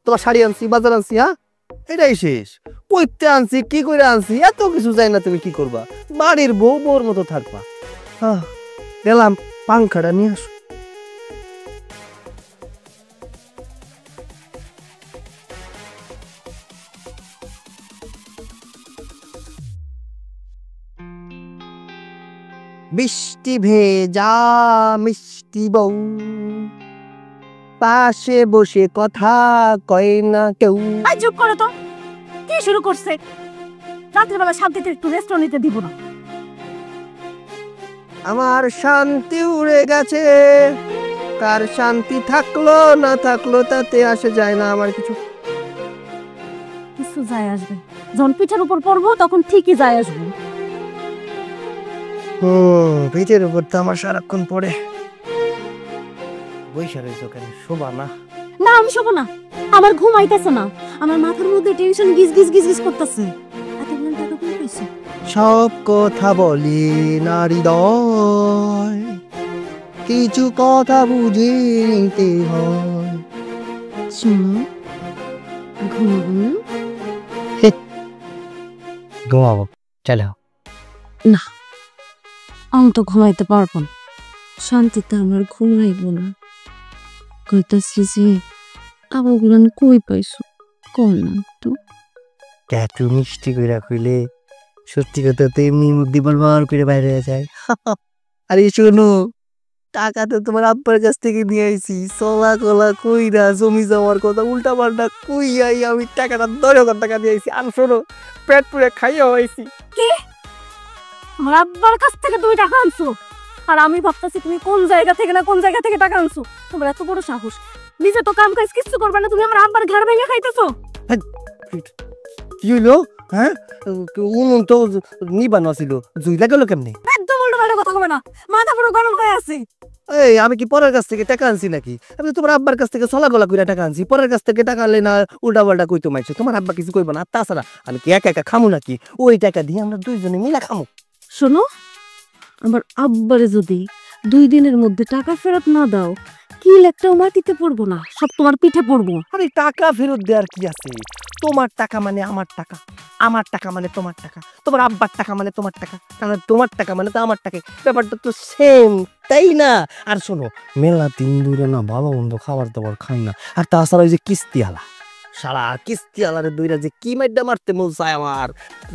তোমার শাড়ি আনছি, বাজার আনছি, হ্যাঁ এটাই শেষ। কইতে আনছি, কি করে আনছি, এত কিছু চাই না। তুমি কি করবা? বাড়ির বউর মতো থাকবা। গেলাম, পাংখাটা নিয়ে আসো। বৃষ্টি ভেজা মিষ্টি বউ, পাশে বসে কথা কয় না কেউ। আই চুপ করো তো, কি শুরু করছে? রাত্রিবেলা শান্তিতে একটু রেস্ট নিতে দিব না? আমার শান্তি উড়ে গেছে, কার শান্তি থাকলো না থাকলো তাতে আসে যায় না আমার কিছু। কিছু যায় আসবে, যখন পিঠের উপর পড়বো তখন ঠিকই যায় আসবো। পিঠের উপর তো আমার সারাক্ষণ পড়ে। বৈশা রয়েছে কেন? শোভা না? না আমি শোবো না, আমার ঘুম আইতেছে না, আমার মাথার মধ্যে টেনশন গিজ গিজ গিজ গিজ করতেছে। এতগুলো টাকা কোন পাইছো? সব কথা বলি না হৃদয়, কিছু কথা বুঝে নিতে হয়। শুনো, ঘুমাবো? ঘুমাবো, চলো। না, আমি তো ঘুমাইতে পারবো না, শান্তিতে আমার ঘুমাইব না। কইতাছি যে আবাগুলান কই পাইছো, কল না তো। এত মিষ্টি করে কইলে সত্যি কথা তো এমনি মুখ দিয়ে বার করে বাইরে যায়। আরে শোনো, টাকা তো তোমার আব্বার কাছ থেকে নিয়ে আইছি, চলা কলা কইরা জমি জমার কথা উল্টা পাল্টা কই আই আমি টাকাটা 10,000 টাকা দিয়ে আইছি। আর শোনো, পেট পুরে খাইয়া হয়েছি। কি? আমার আব্বার কাছ থেকে তুমি টাকা আনছো? আর আমি ভাবতেছি তুমি কোন জায়গা থেকে না কোন জায়গা থেকে টাকা আনছো। তোমার এত বড় সাহস, নিজে তো কাম কাজ কিছু করবে না, তুমি আমার আব্বার ঘর ভেঙে খাইতেছো। কি হইলো? হ্যাঁ, উনুন তো নিবানো ছিল, জুইলা গেল কেমনে? একদম উল্টো পাল্টা কথা কবে না, মাথা পুরো গরম হয়ে আছে। এই আমি কি পরের কাছ থেকে টাকা আনছি নাকি? আমি তো তোমার আব্বার কাছ থেকে চলা গলা কইরা টাকা আনছি। পরের কাছ থেকে টাকা আনলে না উল্টা পাল্টা কইতো মাইছে। তোমার আব্বা কিছু কইব না। আর তাছাড়া আমি কি একা একা খামু নাকি? ওই টাকা দিয়ে আমরা দুইজনে মিলা খামু। শোনো, আমার আব্বারে যদি 2 দিনের মধ্যে টাকা ফেরত না দাও, কিল একটাও মাটিতে পড়বো না, সব তোমার পিঠে পড়বো। আরে টাকা ফেরত দেওয়ার কি আছে? তোমার টাকা মানে আমার টাকা, আমার টাকা মানে তোমার টাকা, তোমার আব্বার টাকা মানে তোমার টাকা, তাহলে তোমার টাকা মানে তো আমার টাকা। ব্যাপারটা তো সেম, তাই না? আর শোনো, মেলা দিন ধরে না ভালো মন্দ খাবার দাবার খাই না। আর তাছাড়া ওই যে কিস্তিওয়ালা, সারা কিস্তিওয়ালারে দুইটা যে কি মাইডা মারতে মন চায় আমার,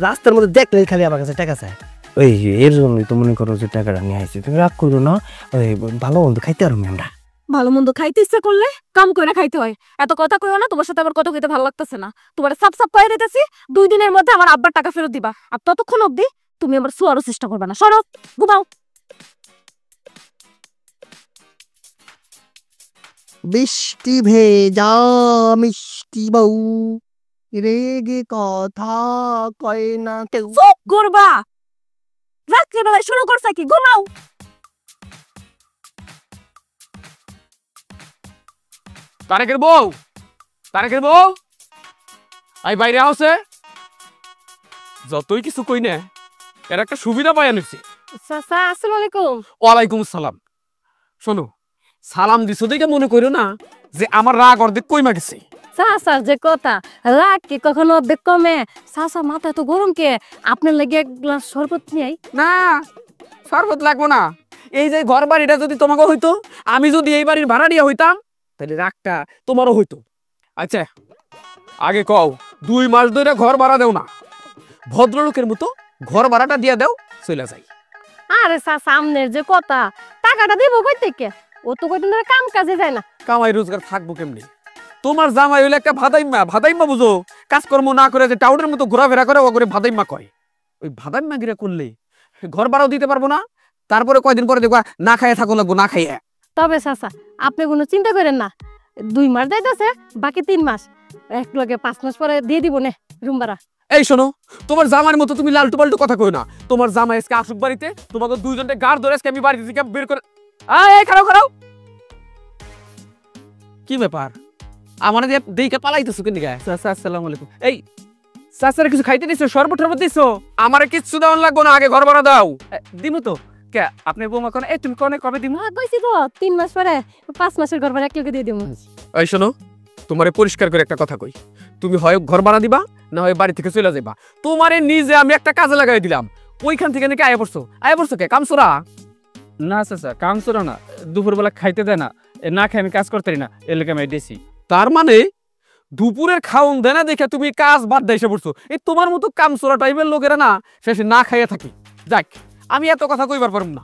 রাস্তার মধ্যে দেখলে খালি আমার কাছে টাকা চায়। ওই এর জন্যই তো মনে করো যে টাকাটা নিয়ে আসছি। তুমি রাগ করো না, ওই ভালো মন্দ খাইতে পারবো আমরা। ভালো মন্দ খাইতে ইচ্ছা করলে কাম করে খাইতে হয়। এত কথা কইও না, তোমার সাথে আমার কথা কইতে ভালো লাগতেছে না। তোমার সাপ সাপ কয়ে দিতেছি 2 দিনের মধ্যে আমার আব্বার টাকা ফেরত দিবা। আর ততক্ষণ অবধি তুমি আমার শোয়ারও চেষ্টা করবে না। সরো, ঘুমাও। বৃষ্টি ভেজা মিষ্টি বউ, রেগে কথা কয় না কেউ। চুপ করবা, রাত্রিবেলায় শুরু করছে কি? ঘুমাও। তারেকের বউ, তারেকের বউ, আই বাইরে আসে। যতই কিছু কই না, এর একটা সুবিধা পাই আনিছি। চাচা আসসালামু আলাইকুম। ওয়ালাইকুম সালাম। শোনো, সালাম দিছো দেখে মনে করো না যে আমার রাগ অর্ধেক কইমা গেছে। চাচার যে কথা, রাগ কি কখনো অর্ধেক কমে? চাচা মাথা তো গরম কে? আপনার লাগে এক গ্লাস শরবত নিয়ে আই। না, শরবত লাগবো না। এই যে ঘর বাড়িটা যদি তোমাকে হইতো, আমি যদি এই বাড়ির ভাড়াটিয়া হইতাম, তাহলে রাগটা তোমারও হইতো। আচ্ছা, আগে কও, 2 মাস ধরে ঘর ভাড়া দেও না, ভদ্রলোকের মতো ঘর ভাড়াটা দিয়ে দাও, চলে যাই। আরে চাচা, আমনের যে কথা, টাকাটা দিব কই থেকে? ও তো কয়দিন ধরে কাম কাজে যায় না। কামাই রোজগার থাকবো কেমনি? তোমার জামাই হইলে একটা ভাদাইম্মা। ভাদাইম্মা বুঝো? কাজকর্ম না করে যে টাউনের মতো ঘোরাফেরা করে, ও করে ভাদাইম্মা কয়। ওই ভাদাইম্মা গিরা করলে ঘর ভাড়াও দিতে পারবো না, তারপরে কয়দিন পরে দেখবা না খাইয়ে থাকো লাগবো, না খাইয়ে। তবে চাচা, আপনি কোনো চিন্তা করেন না, 2 মাস যাইতেছে, বাকি 3 মাস এক লগে 5 মাস পরে দিয়ে দিব নে রুম ভাড়া। এই শোনো, তোমার জামাইয়ের মতো তুমি লালটু পাল্টু কথা কই না। তোমার জামাই আজকে আসুক বাড়িতে, তোমাকে 2 জনকে গাড় ধরে আজকে আমি বাড়িতে থেকে বের করে। এই খারাও খারাও, কি ব্যাপার? আমার দেখে পালাইতেছো কেন? চাচা আসসালামু আলাইকুম। এই চাচারা কিছু খাইতে দিছো? শরবত টরবত দিছো? আমারে কিচ্ছু দেওয়ান লাগবো না, আগে ঘর ভাড়া দাও। দিমু তো, কে আপনি বৌমা কোন এই তুমি কোনে কবে দিমু কইছি তো 3 মাস পরে 5 মাসের ঘর ভাড়া একলগে দিয়ে দিমু। এই শোনো, তোমারে পরিষ্কার করে একটা কথা কই, তুমি হয় ঘর বানা দিবা না হয় বাড়ি থেকে চলে যাবা। তোমারে নিজে আমি একটা কাজে লাগাই দিলাম, ওইখান থেকে নাকি আয়া পড়ছো কে কামসুরা? না চাচা কাম চলো না, দুপুরবেলা খাইতে দেয় না, না খাই আমি কাজ করতে পারি না, এর লেগে আমি দিয়েছি। তার মানে দুপুরের খাওন দেয় না দেখে তুমি কাজ বাদ দিয়ে এসে পড়ছো। এই তোমার মতো কামসুরা টাইপের লোকেরা না শেষে না খাইয়া থাকি। যাক, আমি এত কথা কইবার পারব না,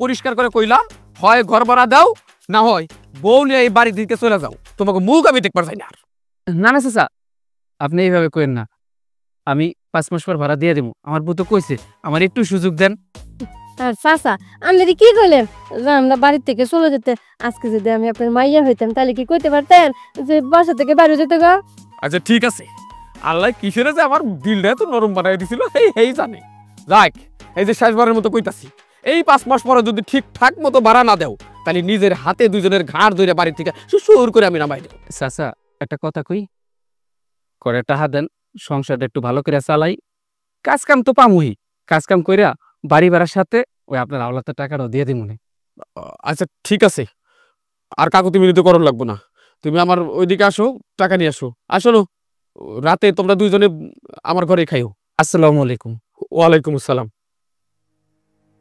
পরিষ্কার করে কইলাম, হয় ঘর ভাড়া দাও না হয় বউ নিয়ে এই বাড়ি দিকে চলে যাও, তোমাকে মুখ আমি দেখবার চাই না। না না চাচা আপনি এইভাবে কইেন না, আমি 5 মাস পর ভাড়া দিয়ে দেবো। আমার বউ তো কইছে আমার একটু সুযোগ দেন। আর চাচা আপনি কি কইলেন যে আমরা বাড়ি থেকে চলে যেতে? আজকে যদি আমি আপনার মাইয়া হইতাম তাহলে কি কইতে পারতেন যে বাসা থেকে বাইরে যেতে গা? আচ্ছা ঠিক আছে, আল্লাহ কিসের যে আমার দিলটা এত নরম বানাই দিছিল এই জানে। যাক, এই যে শেষবারের মতো কইতাছি, এই 5 মাস পরে যদি ঠিকঠাক মতো ভাড়া না দেও তাহলে নিজের হাতে দুজনের ঘাড় ধরে বাড়ি থেকে সুর করে আমি নামাই দেব। চাচা একটা কথা কই, করে টাকা দেন, সংসারটা একটু ভালো করে চালাই, কাজ কাম তো পামুই, কাজ কাম কইরা বাড়ি ভাড়ার সাথে ওই আপনার আওলাতের টাকাটাও দিয়ে দিই মনে। আচ্ছা ঠিক আছে, আর কাকুতি মিনতি করণ লাগবো না, তুমি আমার ওইদিকে আসো, টাকা নিয়ে আসো। আসো রাতে তোমরা দুইজনে আমার ঘরে খাইও। আসসালামু আলাইকুম। ওয়ালাইকুম আসসালাম।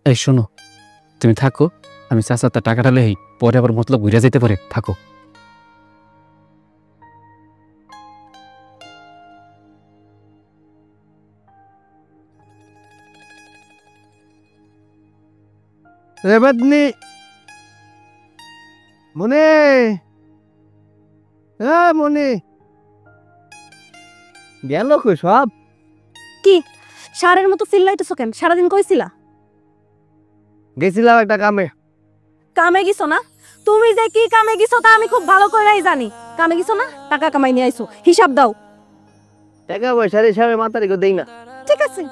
এই শোনো, তুমি থাকো, আমি চাচা তার টাকাটা লেই পরে আবার মতলব ঘুরে যেতে পারে, থাকো। রেবাদনি মনে মনে গেল কই সব? কি সারের মতো চিল্লাইতেছো কেন? সারাদিন কইছিলা? গেছিলাম একটা কামে। কামে গেছো না? তুমি যে কি কামে গেছো তা আমি খুব ভালো করেই জানি। কামে গেছো না, টাকা কামাই নিয়ে আইছো, হিসাব দাও। টাকা পয়সার হিসাবে মাথার কেউ দেই না। ঠিক আছে,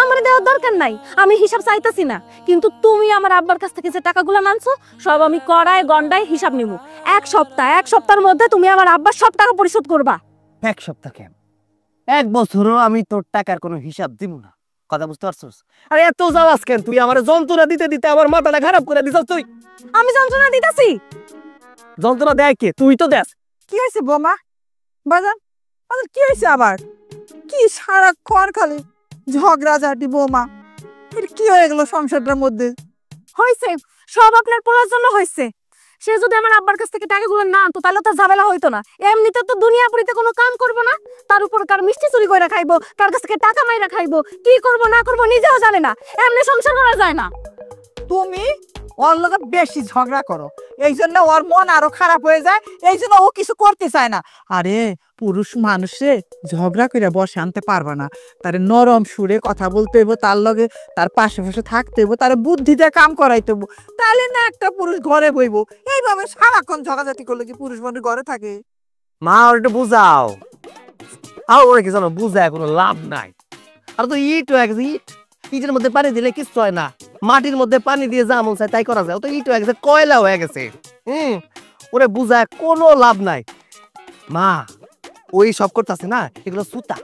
আমার দেওয়ার দরকার নাই, আমি হিসাব চাইতাছি না, কিন্তু তুমি আমার আব্বার কাছ থেকে যে টাকাগুলো আনছো সব আমি কড়ায় গন্ডায় হিসাব নিমু। এক সপ্তাহের মধ্যে তুমি আমার আব্বার সব টাকা পরিশোধ করবা। 1 সপ্তাহ কেন, 1 বছরও আমি তোর টাকার কোনো হিসাব দিব না, কথা বুঝতে পারছস? আরে এত যাওয়াস কেন তুই? আমার যন্ত্রণা দিতে দিতে আমার মাথাটা খারাপ করে দিছস তুই। আমি যন্ত্রণা দিতাছি? যন্ত্রণা দেয় কে? তুই তো দেস। কি হয়েছে বৌমা? বাজান বাজান কি হয়েছে আবার? কি সারাক্ষণ খালি ঝগড়াঝাটি বৌমা, এটা কি হয়ে গেল সংসারটার মধ্যে? হইছে, সব আপনার পড়ার জন্য হইছে। সে যদি আমার আব্বার কাছ থেকে টাকাগুলো না আনতো তাহলে তো ঝামেলা হইতো না। এমনিতে তো দুনিয়াপুরিতে কোনো কাম করবো না, তার উপর কার মিষ্টি চুরি করে খাইবো, কার কাছ থেকে টাকা মাইরা খাইবো, কি করবো না করবো নিজেও জানে না, এমনি সংসার করা যায় না। তুমি ওর লগে বেশি ঝগড়া করো, এই জন্য ওর মন আরো খারাপ হয়ে যায়, এই জন্য ও কিছু করতে চায় না। আরে পুরুষ মানুষে ঝগড়া করে বসে আনতে পারবা না, তার নরম সুরে কথা বলতে হইব, তার লগে তার পাশে পাশে থাকতে হইব, তার বুদ্ধিতে কাম করাইতে হইব, তাহলে না একটা পুরুষ ঘরে বইব। এইভাবে সারাক্ষণ ঝগড়াঝাটি করলে কি পুরুষ মানুষ ঘরে থাকে? মা ওর একটু বুঝাও। আর ওরা কি জানো, বুঝায় কোনো লাভ নাই। আর তো ইট হয়ে গেছে, ইটের মধ্যে পানি দিলে কিছু হয় না, মাটির মধ্যে পানি দিয়ে যা মন চায় তাই করা যায়। ও তো ইট হয়ে গেছে, কয়লা হয়ে গেছে। ওরে বুঝায় কোনো লাভ নাই। মা ওই সব করতেছে না, এগুলো সুতা।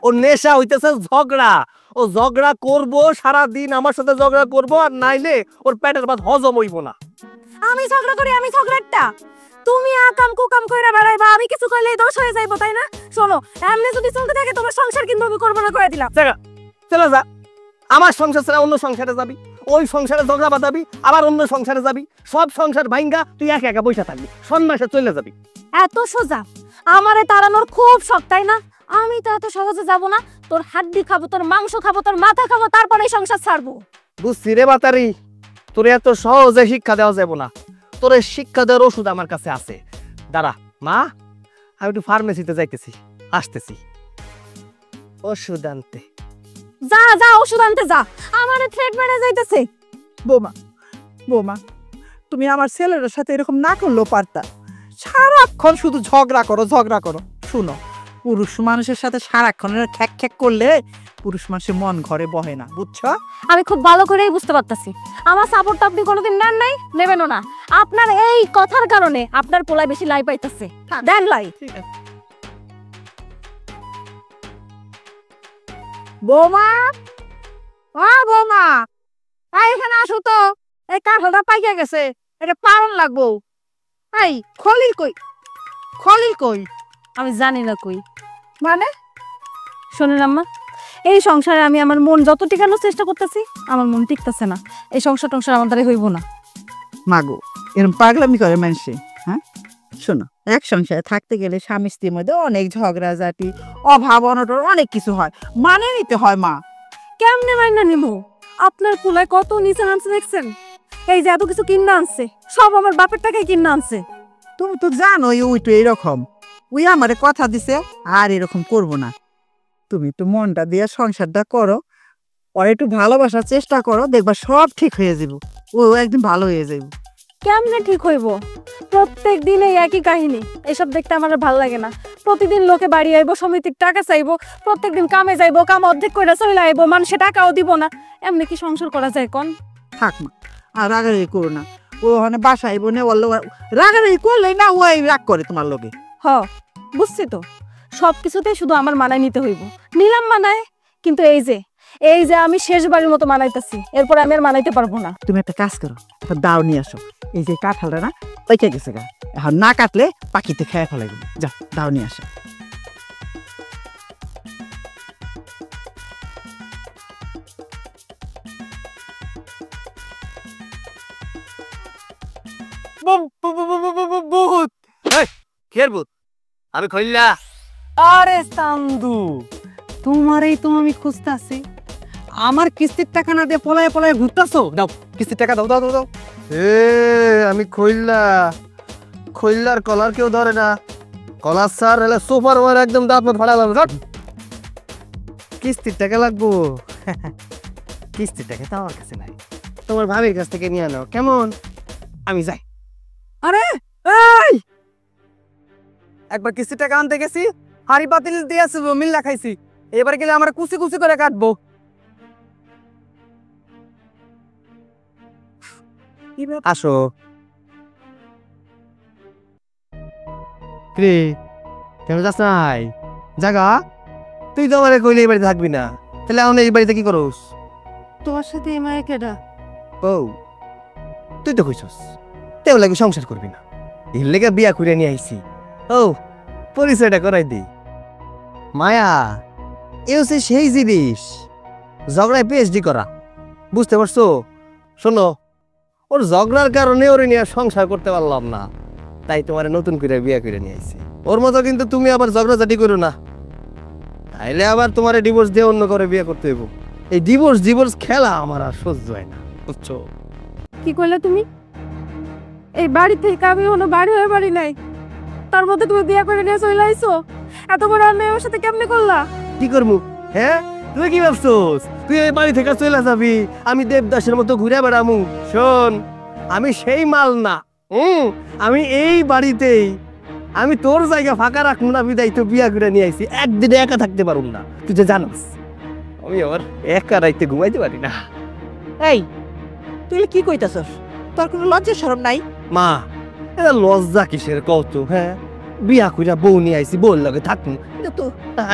ওর নেশা হইতেছে ঝগড়া। ও ঝগড়া করবো সারাদিন, আমার সাথে ঝগড়া করবো, আর নাইলে ওর পেটের ভাত হজম হইব না। আমি ঝগড়া করি, আমি ঝগড়াটা? তুমি আকাম কুকাম কইরা বেড়াইবা, আমি কিছু কইলেই দোষ হয়ে যাইবো, তাই না? শোনো, এমনি যদি চলতে থাকে তোমার সংসার কিন্তু আমি করবো না, করে দিলাম। চলে যা, আমার সংসার ছাড়া অন্য সংসারে যাবি, ওই সংসারে ঝগড়া বাঁধাবি, আবার অন্য সংসারে যাবি, সব সংসার ভাঙ্গা তুই একা একা বসে থাকবি, সন্ন্যাসে চলে যাবি। এত সোজা? আমারে তাড়ানোর খুব শখ, তাই না? আমি তো এত সহজে যাব না, তোর হাড্ডি খাবো, তোর মাংস খাবো, তোর মাথা খাবো, তারপরে এই সংসার ছাড়বো। বুঝছি রে বাতারি, তোর এত সহজে শিক্ষা দেওয়া যাবো না, তোর শিক্ষা দেওয়ার ওষুধ আমার কাছে আছে। দাঁড়া মা, আমি একটু ফার্মেসিতে যাইতেছি, আসতেছি ওষুধ আনতে। যা যা, ওষুধ আনতে যা, আমারে থ্রেট মেরে যাইতেছে। বৌমা বৌমা, তুমি আমার ছেলের সাথে এরকম না করলেও পারতা, সারাক্ষণ শুধু ঝগড়া করো ঝগড়া করো। শুনো, পুরুষ মানুষের সাথে সারাক্ষণ খ্যাক খ্যাক করলে পুরুষ মানুষের মন ঘরে বহে না, বুঝছো? আমি খুব ভালো করেই বুঝতে পারতাছি, আমার সাপোর্ট আপনি কোনোদিন নেন নাই, নেবেনও না। আপনার এই কথার কারণে আপনার পোলায় বেশি লাই পাইতেছে। দেন লাই। বৌমা, বৌমা, এখানে আসো তো, এই কাঁঠালটা পাইকা গেছে, এটা পারণ লাগবো। এই খলিল কই, খলিল কই? আমি জানি না কই। মানে শোনেন আম্মা, এই সংসারে আমি আমার মন যত টিকানোর চেষ্টা করতেছি, আমার মন টিকতেছে না। এই সংসার টংসার আমার দ্বারা হইব না। মাগো এরকম পাগলামি করে মানুষে? হ্যাঁ শোনো, এক সংসারে থাকতে গেলে স্বামী স্ত্রীর মধ্যে অনেক ঝগড়াঝাটি, অভাব অনটন অনেক কিছু হয়, মানে নিতে হয় মা। কেমনে মাইনা নিব? আপনার পুলায় কত নিচে আনছে দেখছেন? এই যে এত কিছু কিনে আনছে, সব আমার বাপের টাকায় কিনে আনছে। তুমি তো জানোই ওই তো এরকম, ওই আমারে কথা দিছে আর এরকম করব না। তুমি একটু মনটা দিয়ে সংসারটা করো, পরে একটু ভালোবাসার চেষ্টা করো, দেখবা সব ঠিক হয়ে যাব। ও একদিন ভালো হয়ে যাব। কেমনে ঠিক হইব? প্রত্যেক দিন এই একই কাহিনী। এসব দেখতে আমার আর ভালো লাগে না। প্রতিদিন লোকে বাড়ি আইবো, সমিতির টাকা চাইবো, প্রত্যেকদিন কামে যাইবো, কাম অর্ধেক করে চলে আইবো, মানুষে টাকাও দিব না। এমনি কি সংসার করা যায় কোন? থাক মা, আর রাগারাগি করো না। ও ওখানে বাসায় আইবো নে, ওর রাগারাগি করলেই না ও রাগ করে তোমার লগে। হ, বুঝছি তো। সবকিছুতেই শুধু আমার মানায় নিতে হইব। নিলাম মানায়, কিন্তু এই যে আমি শেষবারের মতো মানাইতেছি, এরপর আমি আর মানাইতে পারবো না। তুমি একটা কাজ করো, একটা দাও নিয়ে আসো। এই যে কাঁঠালটা না পাইকা গেছে গা, এখন না কাটলে পাখিতে খেয়ে ফেলাই। যা দাও নিয়ে আসো। বহুত খের ভূত, আমি খইলা। আরে চান্দু, তোমারই তো আমি খুঁজতাছি। আমার কিস্তির টাকা না দিয়ে পলায় পলায় ঘুরতাছো। দাও কিস্তির টাকা, দাও দাও দাও দাও। এ আমি খইলা, খইলার কলার কেউ ধরে না। কলার স্যার এলে সোফার ওয়ার একদম দাঁত মত ফাড়ালাম। কিস্তির টাকা লাগবো? কিস্তির টাকা তো আমার কাছে নাই, তোমার ভাবির কাছ থেকে নিয়ে আনো কেমন? আমি যাই। আরে এই, একবার কিস্তির টাকা আনতে গেছি, হাড়ি পাতিল দিয়ে আসবো, মিল্লা খাইছি। এবার গেলে আমার কুচি কুচি করে কাটবো। আসো। রে কেন যাস নাই? জাগা, তুই তো আমার কইলে এই বাড়িতে থাকবি না, তাহলে এখন এই বাড়িতে কি করস? তোমার সাথে এই মায়া কেডা? ও তুই তো কইছস তেও লাগে সংসার করবি না, এর লেগে বিয়া করে নিয়ে আইছি। ও পরিচয়টা করাই দিই। মায়া এ হচ্ছে সেই জিনিস, ঝগড়ায় পিএইচডি করা, বুঝতে পারছো? শোনো, ওর ঝগড়ার কারণে ওরে নিয়ে সংসার করতে পারলাম না, তাই তোমার নতুন করে বিয়া করে নিয়ে আইছি। ওর মতো কিন্তু তুমি আবার ঝগড়াঝাটি করো না, তাইলে আবার তোমার ডিভোর্স দিয়ে অন্য করে বিয়ে করতে হইব। এই ডিভোর্স খেলা আমার আর সহ্য হয় না, বুঝছো? কি কইলা তুমি? এই বাড়ি থেকে আমি কোনো বাড়ি হয়ে বাড়ি নাই, তার মধ্যে তুমি বিয়ে করে নিয়ে চলে আইছো? এত বড় অন্যায় আমার সাথে কেমনে করলা? কি করবো? হ্যাঁ তুই কি ভাবছোস তুই এই বাড়ি থেকে চলে যাবি, আমি দেবদাসের মতো ঘুরে বেড়ামু? শোন, আমি সেই মাল না। আমি এই বাড়িতেই, আমি তোর জায়গা ফাঁকা রাখবো না বিদায় তো বিয়া করে নিয়ে আইছি। একদিনে একা থাকতে পারুম না, তুই যে জানোস আমি আবার একা রাইতে ঘুমাইতে পারি না। এই তুই কি কইতাছস? তোর কোনো লজ্জা শরম নাই? মা এটা লজ্জা কিসের কত? হ্যাঁ বিয়া কইরা বউ নিয়ে আইছি, বউর লগে থাকুন, এটা তো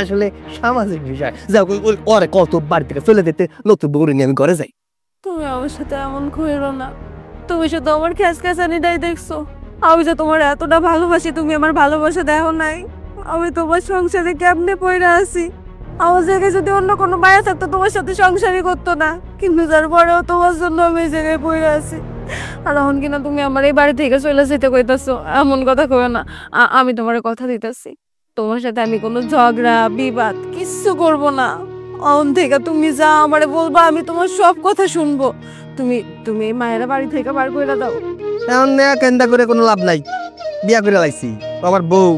আসলে সামাজিক বিষয়। যাও ওরে কত বাড়ি থেকে ফেলে দিতে, নতুন বউ নিয়ে আমি ঘরে যাই। তুমি আমার সাথে এমন কইরো না। তুমি শুধু আমার খেসখেসানিটাই দেখছো। আমি যে তোমার এতটা ভালোবাসি, তুমি আমার ভালোবাসা দেখো নাই। আমি তোমার সংসারে কেমনে পড়ে আছি। আমার জায়গায় যদি অন্য কোনো মায়া থাকতো তোমার সাথে সংসারই করতো না, কিন্তু তারপরেও তোমার জন্য আমি এই জায়গায় পড়ে আছি। আর এখন কিনা তুমি আমার এই বাড়ি থেকে চলে যেতে কইতাছো, এমন কথা কইও না। আমি তোমার কথা দিতেছি, তোমার সাথে আমি কোনো ঝগড়া বিবাদ কিচ্ছু করব না। এখন থেকে তুমি যা আমারে বলবা আমি তোমার সব কথা শুনবো। তুমি তুমি এই মায়েরা বাড়ি থেকে বার করে দাও। এখন নেয়া কেন্দা করে কোনো লাভ নাই, বিয়া করে লাইছি, আমার বউ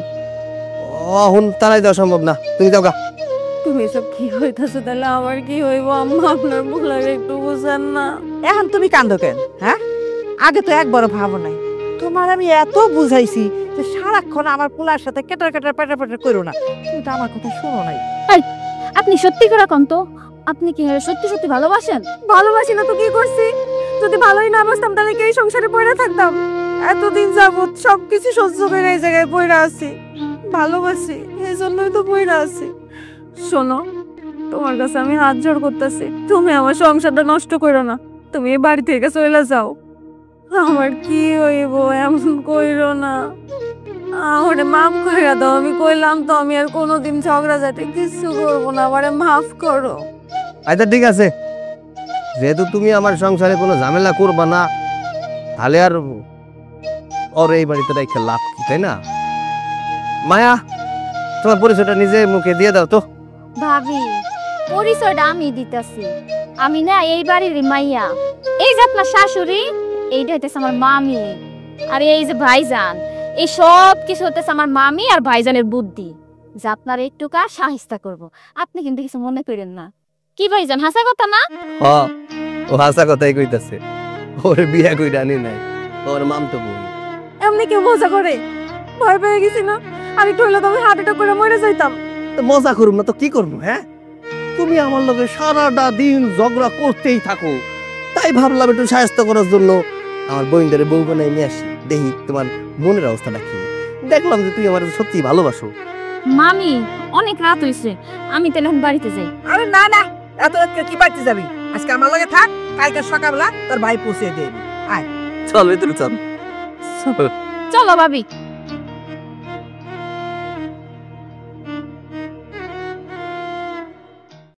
এখন তারাই দেওয়া সম্ভব না। তুমি যাও গা। তুমি এসব কি হইতাছো? তাহলে আমার কি হইব আম্মা? আপনার বলার একটু বুঝেন না। এখন তুমি কান্দো কেন? হ্যাঁ আগে তো একবারও ভাবো নাই। তোমার আমি এত বুঝাইছি যে সারাক্ষণ আমার পোলার সাথে কেটার কেটার পেটার পেটার করো না, তুমি তো আমার কথা শোনো নাই। আপনি সত্যি করে কোন তো, আপনি কি সত্যি সত্যি ভালোবাসেন? ভালোবাসি না তো কি করছি? যদি ভালোই না বাসতাম তাহলে কি এই সংসারে পড়ে থাকতাম? এতদিন যাবত সবকিছু সহ্য করে এই জায়গায় পড়ে আছি। ভালোবাসি, এই জন্যই তো পড়ে আছি। শোনো, তোমার কাছে আমি হাত জোড় করতেছি, তুমি আমার সংসারটা নষ্ট করো না। তুমি এই বাড়ি থেকে চলে যাও। আমার কি হইব, এমন কইরো না, আমারে মাফ করে দাও। আমি কইলাম তো আমি আর কোনোদিন ঝগড়া যাতে কিছু করবো না, আমারে মাফ করো। আচ্ছা ঠিক আছে, যেহেতু তুমি আমার সংসারে কোনো ঝামেলা করবা না, তাহলে আর ওর এই বাড়িতে রেখে লাভ কি, তাই না? মায়া, তোমার পরিচয়টা নিজে মুখে দিয়ে দাও তো। ভাবি, পরিচয়টা আমি দিতেছি। আমি না এই বাড়ির মাইয়া। এই যে আপনার শাশুড়ি, এইটা হইতেছে আমার মামি, আর এই যে ভাইজান, এই সব কিছু হইতেছে আমার মামি আর ভাইজানের বুদ্ধি, যে আপনার একটু কাজ সাহিস্তা করব। আপনি কিন্তু কিছু মনে করেন না। কি ভাইজান, হাসা কথা না? ও হাসা কথাই কইতাছে, ওর বিয়া কইরা আনি নাই, ওর মাম তো বই। এমনি কেউ মজা করে? ভয় পেয়ে গেছি না, আমি একটু হইলে তো আমি হার্ট অ্যাটাক করে মরে যাইতাম। তো মজা করুম না তো কি করবো? হ্যাঁ, তুমি আমার লগে সারাটা দিন ঝগড়া করতেই থাকো, তাই ভাবলাম একটু সাহায্য করার জন্য আমার বোনটারে বউ বানাই নিয়ে আসি, দেখি তোমার মনের অবস্থাটা কি। দেখলাম যে তুই আমার সত্যি ভালোবাসো। মামি, অনেক রাত হইছে, আমি তাহলে এখন বাড়িতে যাই। আরে না না, এত রাতকে কি বাড়তে যাবি? আজকে আমার লগে থাক, কালকে সকালবেলা তোর ভাই পৌঁছে দেবে। চল ভিতরে চল। চলো ভাবি।